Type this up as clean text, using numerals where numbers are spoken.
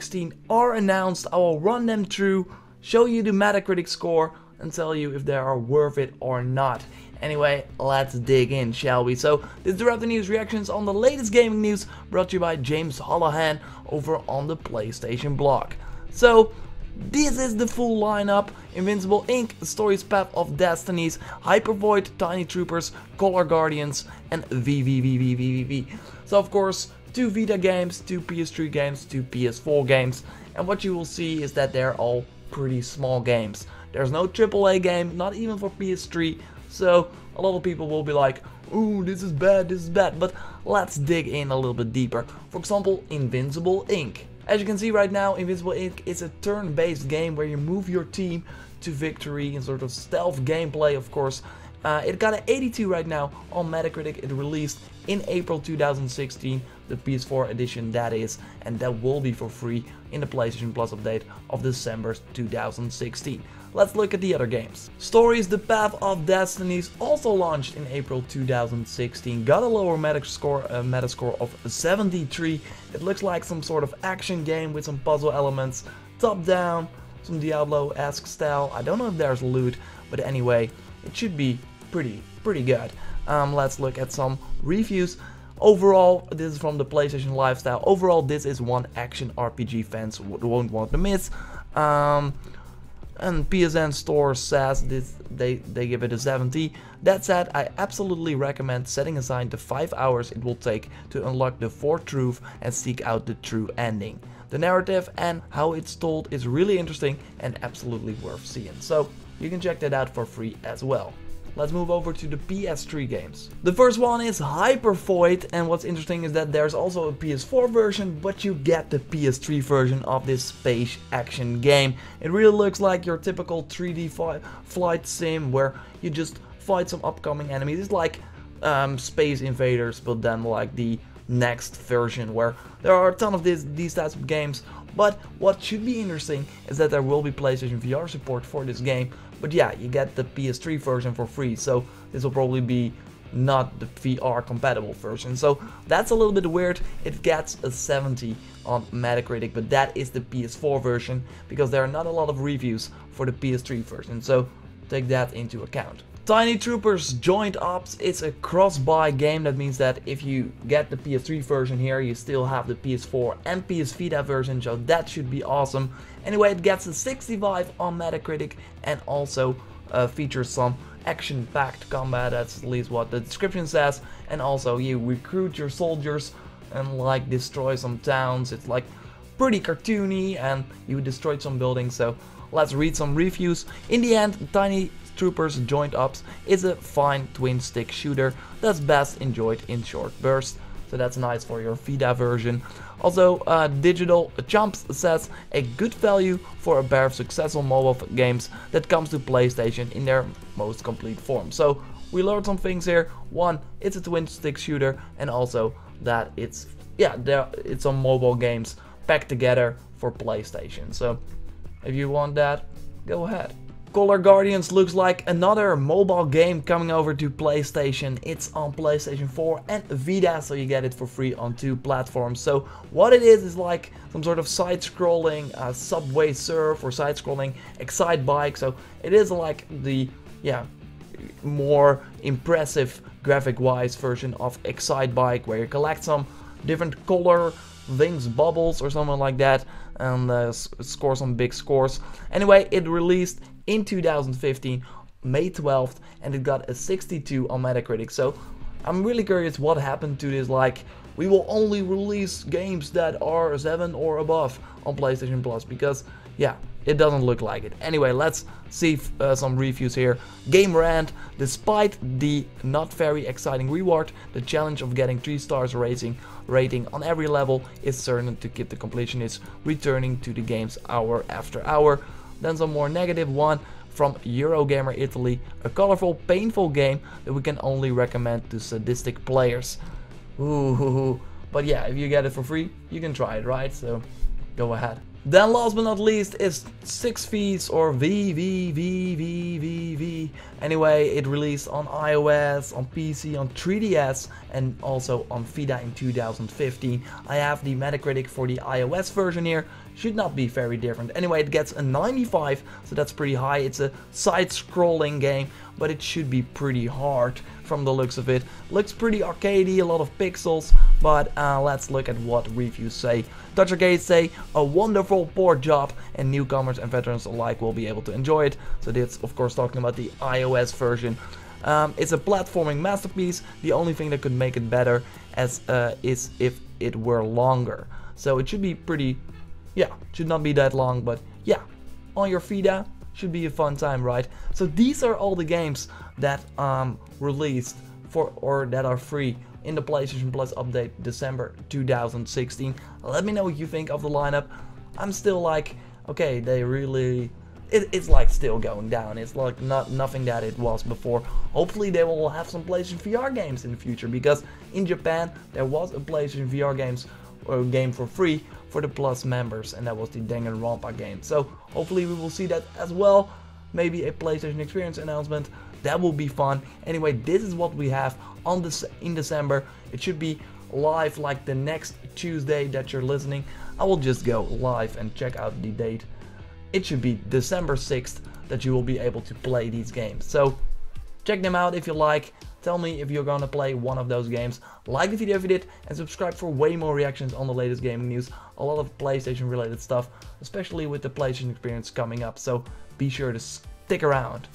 2016 are announced. I will run them through, show you the Metacritic score, and tell you if they are worth it or not. Anyway, let's dig in, shall we? So, this is the Raptor News reactions on the latest gaming news, brought to you by James Holohan over on the PlayStation blog. So, this is the full lineup: Invincible Inc., Stories Path of Destinies, Hyper Void, Tiny Troopers, Color Guardians, and VVVVVVV. So of course, 2 Vita games, 2 PS3 games, 2 PS4 games, and what you will see is that they're all pretty small games. There's no AAA game, not even for PS3, so a lot of people will be like, ooh, this is bad, but let's dig in a little bit deeper. For example, Invincible Inc. As you can see right now, Invincible Inc. is a turn-based game where you move your team to victory in sort of stealth gameplay, of course. It got an 82 right now on Metacritic. It released in April 2016, the PS4 edition that is, and that will be for free in the PlayStation Plus update of December 2016. Let's look at the other games. Stories The Path of Destinies also launched in April 2016, got a lower Metascore of 73. It looks like some sort of action game with some puzzle elements, top down, some Diablo-esque style. I don't know if there's loot, but anyway, it should be pretty good. Let's look at some reviews. Overall, this is from the PlayStation Lifestyle. Overall, this is one action RPG fans won't want to miss. And PSN Store says they give it a 70. That said, I absolutely recommend setting aside the 5 hours it will take to unlock the 4th truth and seek out the true ending. The narrative and how it's told is really interesting and absolutely worth seeing. So you can check that out for free as well. Let's move over to the PS3 games. The first one is Hyper Void, and what's interesting is that there's also a PS4 version, but you get the PS3 version of this space action game. It really looks like your typical 3D flight sim where you just fight some upcoming enemies. It's like Space Invaders, but then like the next version, where there are a ton of these types of games. But what should be interesting is that there will be PlayStation VR support for this game. But yeah, you get the PS3 version for free, so this will probably be not the VR compatible version. So that's a little bit weird. It gets a 70 on Metacritic, but that is the PS4 version, because there are not a lot of reviews for the PS3 version, so take that into account. Tiny Troopers Joint Ops, it's a cross-buy game. That means that if you get the PS3 version here, you still have the PS4 and PS Vita version, so that should be awesome. Anyway, it gets a 65 on Metacritic and also features some action-packed combat. That's at least what the description says. And also you recruit your soldiers and like destroy some towns. It's like pretty cartoony and you destroyed some buildings. So let's read some reviews. In the end, Tiny Troopers Joint Ops is a fine twin-stick shooter that's best enjoyed in short bursts. So that's nice for your Vita version. Also, Digital Chumps says a good value for a pair of successful mobile games that comes to PlayStation in their most complete form. So we learned some things here. One, it's a twin-stick shooter, and also that it's some mobile games packed together for PlayStation. So if you want that, go ahead. Color Guardians looks like another mobile game coming over to PlayStation. It's on PlayStation 4 and Vita, so you get it for free on 2 platforms. So what it is like some sort of side-scrolling Subway Surf or side-scrolling Excite Bike. So it is like the more impressive graphic-wise version of Excite Bike, where you collect some different color things, bubbles or something like that, and score some big scores. Anyway, it released in 2015, May 12th, and it got a 62 on Metacritic. So I'm really curious what happened to this. Like, we will only release games that are 7 or above on PlayStation Plus, because yeah, it doesn't look like it. Anyway, let's see some reviews here. Game Rant: despite the not very exciting reward, the challenge of getting 3 stars rating on every level is certain to keep the completionist returning to the games hour after hour. Then some more negative one from Eurogamer Italy: a colorful, painful game that we can only recommend to sadistic players. Ooh, but yeah, if you get it for free, you can try it, right? So go ahead. Then last but not least is 6Vs or V. Anyway, it released on iOS, on PC, on 3DS and also on Vita in 2015. I have the Metacritic for the iOS version here. Should not be very different. Anyway, it gets a 95, so that's pretty high. It's a side-scrolling game, but it should be pretty hard from the looks of it. Looks pretty arcadey, a lot of pixels, but let's look at what reviews say. Dutch Arcade say a wonderful port job and newcomers and veterans alike will be able to enjoy it. So that's of course talking about the iOS version. It's a platforming masterpiece. The only thing that could make it better is if it were longer. So it should be pretty, yeah, should not be that long, but yeah, on your Vita should be a fun time, right? So these are all the games that released for or that are free in the PlayStation Plus update December 2016. Let me know what you think of the lineup. I'm still like, okay, they really, it's like still going down. It's like nothing that it was before. Hopefully they will have some PlayStation VR games in the future, because in Japan there was a PlayStation VR game for free for the Plus members, and that was the Danganronpa game. So hopefully we will see that as well. Maybe a PlayStation Experience announcement. That will be fun. Anyway, this is what we have on in December. It should be live like the next Tuesday that you're listening. I will just go live and check out the date. It should be December 6th that you will be able to play these games. So check them out if you like. Tell me if you're gonna play one of those games. Like the video if you did, and subscribe for way more reactions on the latest gaming news. A lot of PlayStation related stuff, especially with the PlayStation Experience coming up. So be sure to stick around.